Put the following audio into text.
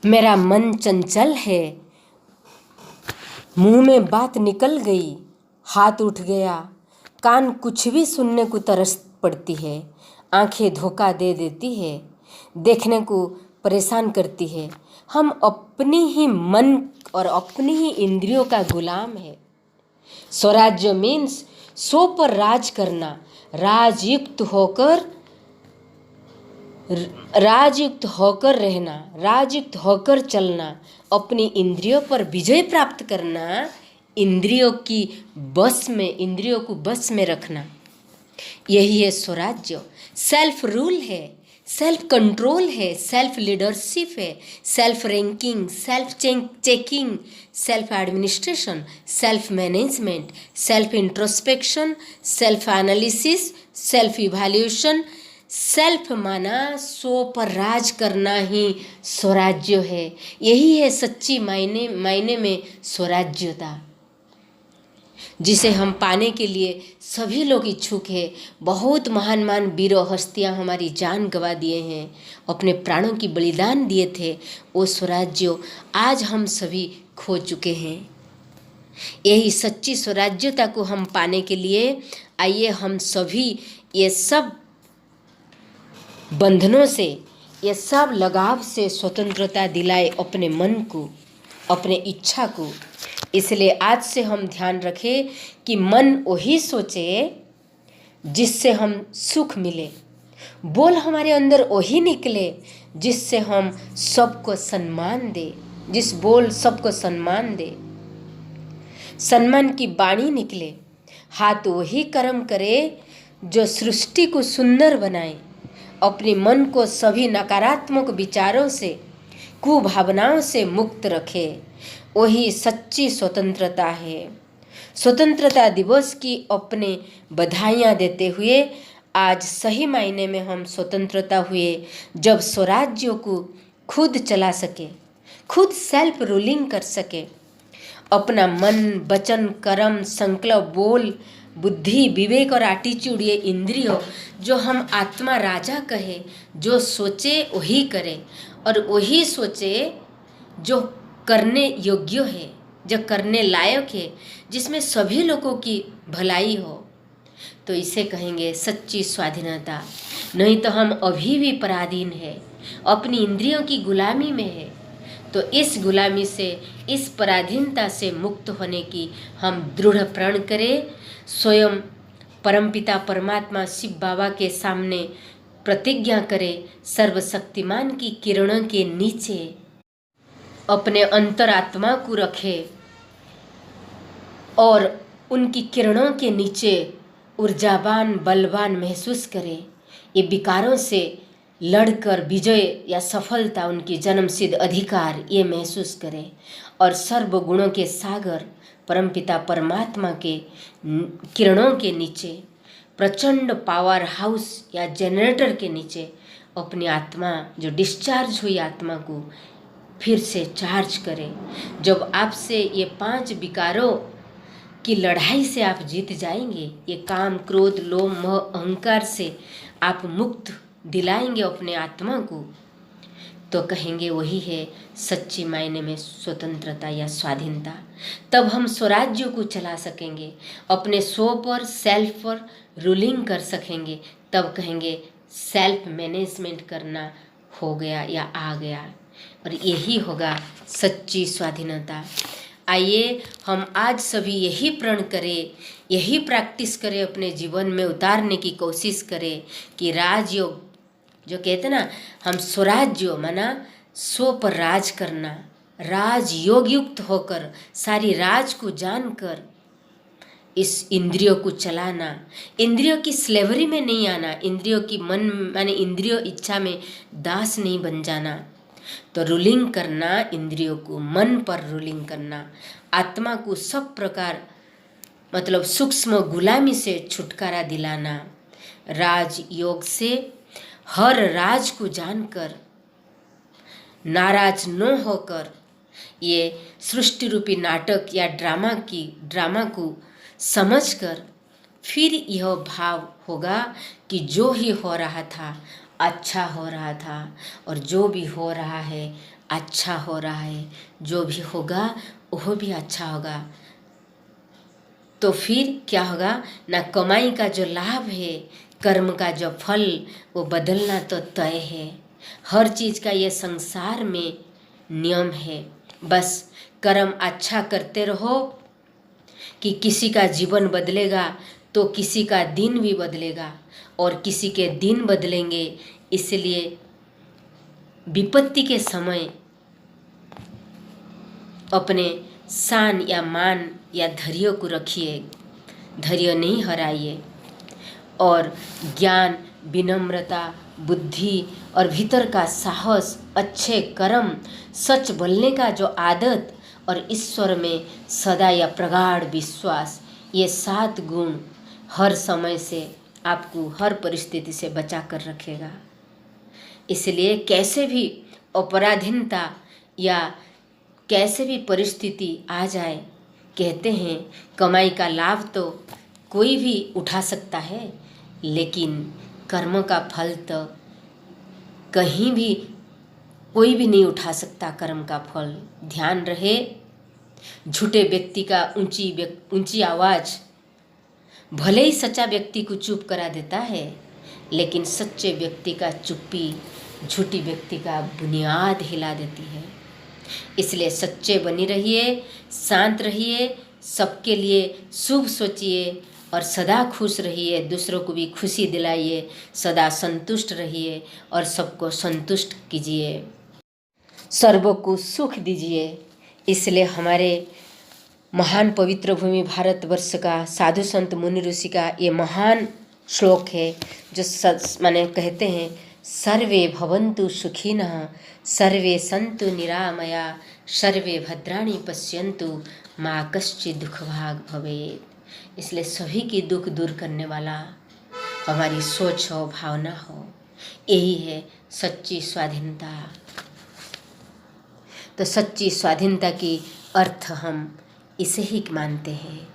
मेरा मन चंचल है, मुंह में बात निकल गई, हाथ उठ गया, कान कुछ भी सुनने को तरस पड़ती है, आंखें धोखा दे देती है, देखने को परेशान करती है। हम अपनी ही मन और अपनी ही इंद्रियों का गुलाम है। स्वराज्य मीन्स सो पर राज करना, राजयुक्त होकर रहना, राजयुक्त होकर चलना, अपनी इंद्रियों पर विजय प्राप्त करना, इंद्रियों को बस में रखना, यही है स्वराज्य। सेल्फ रूल है, सेल्फ कंट्रोल है, सेल्फ लीडरशिप है, self ranking, self checking, self administration, self management, self introspection, self analysis, self evaluation, self माना सो पर राज करना ही स्वराज्य है। यही है सच्ची मायने में स्वराज्यता, जिसे हम पाने के लिए सभी लोग इच्छुक हैं। बहुत महान वीरों हस्तियां हमारी जान गंवा दिए हैं, अपने प्राणों की बलिदान दिए थे। वो स्वराज्य आज हम सभी खो चुके हैं। यही सच्ची स्वराज्यता को हम पाने के लिए आइए हम सभी ये सब बंधनों से, ये सब लगाव से स्वतंत्रता दिलाए अपने मन को, अपने इच्छा को। इसलिए आज से हम ध्यान रखें कि मन वही सोचे जिससे हम सुख मिले, बोल हमारे अंदर वही निकले जिससे हम सबको सम्मान दे, जिस बोल सबको सम्मान दे, सम्मान की वाणी निकले। हाथ वही कर्म करे जो सृष्टि को सुंदर बनाए, अपने मन को सभी नकारात्मक विचारों से, कुभावनाओं से मुक्त रखे। वही सच्ची स्वतंत्रता है। स्वतंत्रता दिवस की अपने बधाइयाँ देते हुए आज सही मायने में हम स्वतंत्रता हुए, जब स्वराज्य को खुद चला सके, खुद सेल्फ रूलिंग कर सके। अपना मन, वचन, कर्म, संकल्प, बोल, बुद्धि, विवेक और एटीट्यूड, ये इंद्रियों जो हम आत्मा राजा कहे, जो सोचे वही करे, और वही सोचे जो करने योग्य है, जो करने लायक है, जिसमें सभी लोगों की भलाई हो, तो इसे कहेंगे सच्ची स्वाधीनता। नहीं तो हम अभी भी पराधीन है, अपनी इंद्रियों की गुलामी में है। तो इस गुलामी से, इस पराधीनता से मुक्त होने की हम दृढ़ प्रण करें। स्वयं परमपिता परमात्मा शिव बाबा के सामने प्रतिज्ञा करें, सर्वशक्तिमान की किरणों के नीचे अपने अंतरात्मा को रखें और उनकी किरणों के नीचे ऊर्जावान, बलवान महसूस करें। ये विकारों से लड़कर विजय या सफलता, उनकी जन्मसिद्ध अधिकार, ये महसूस करें। और सर्व गुणों के सागर परमपिता परमात्मा के किरणों के नीचे, प्रचंड पावर हाउस या जनरेटर के नीचे अपनी आत्मा, जो डिस्चार्ज हुई आत्मा को फिर से चार्ज करें। जब आपसे ये 5 विकारों की लड़ाई से आप जीत जाएंगे, ये काम, क्रोध, लोभ, मोह, अहंकार से आप मुक्त दिलाएंगे अपने आत्मा को, तो कहेंगे वही है सच्ची मायने में स्वतंत्रता या स्वाधीनता। तब हम स्वराज्य को चला सकेंगे, अपने स्व पर, सेल्फ पर रूलिंग कर सकेंगे। तब कहेंगे सेल्फ मैनेजमेंट करना हो गया या आ गया, और यही होगा सच्ची स्वाधीनता। आइए हम आज सभी यही प्रण करें, यही प्रैक्टिस करें, अपने जीवन में उतारने की कोशिश करें कि राजयोग, जो कहते ना हम स्वराज्य माना स्व पर राज करना, राजयोग युक्त होकर सारी राज को जानकर इस इंद्रियों को चलाना, इंद्रियों की स्लेवरी में नहीं आना, इंद्रियों की मन माने इंद्रियों इच्छा में दास नहीं बन जाना। तो रूलिंग करना, इंद्रियों को मन पर रूलिंग करना, आत्मा को सब प्रकार मतलब सूक्ष्म गुलामी से छुटकारा दिलाना, राज योग से हर राज को जानकर नाराज न होकर ये सृष्टि रूपी नाटक या ड्रामा को समझकर फिर यह भाव होगा कि जो ही हो रहा था अच्छा हो रहा था और जो भी हो रहा है अच्छा हो रहा है, जो भी होगा वो भी अच्छा होगा। तो फिर क्या होगा ना, कमाई का जो लाभ है, कर्म का जो फल, वो बदलना तो तय है। हर चीज़ का ये संसार में नियम है। बस कर्म अच्छा करते रहो कि किसी का जीवन बदलेगा तो किसी का दिन भी बदलेगा, और किसी के दिन बदलेंगे। इसलिए विपत्ति के समय अपने शान या मान या धैर्य को रखिए, धैर्य नहीं हराइए, और ज्ञान, विनम्रता, बुद्धि और भीतर का साहस, अच्छे कर्म, सच बोलने का जो आदत और ईश्वर में सदा या प्रगाढ़ विश्वास, ये 7 गुण हर समय से आपको हर परिस्थिति से बचा कर रखेगा। इसलिए कैसे भी अपराधीनता या कैसे भी परिस्थिति आ जाए, कहते हैं कमाई का लाभ तो कोई भी उठा सकता है, लेकिन कर्म का फल तो कहीं भी कोई भी नहीं उठा सकता। कर्म का फल ध्यान रहे, झूठे व्यक्ति का ऊंची आवाज़ भले ही सच्चा व्यक्ति को चुप करा देता है, लेकिन सच्चे व्यक्ति का चुप्पी झूठी व्यक्ति का बुनियाद हिला देती है। इसलिए सच्चे बनी रहिए, शांत रहिए, सबके लिए शुभ सोचिए और सदा खुश रहिए, दूसरों को भी खुशी दिलाइए, सदा संतुष्ट रहिए और सबको संतुष्ट कीजिए, सर्वों को सुख दीजिए। इसलिए हमारे महान पवित्र भूमि भारतवर्ष का साधु संत मुनि ऋषि का ये महान श्लोक है, जो माने कहते हैं सर्वे भवन्तु सुखिनः सर्वे सन्तु निरामया सर्वे भद्राणि पश्यन्तु मा कश्चित् दुःखभाग् भवेत्। इसलिए सभी की दुख दूर करने वाला हमारी सोच हो, भावना हो, यही है सच्ची स्वाधीनता। तो सच्ची स्वाधीनता की अर्थ हम इसे ही मानते हैं।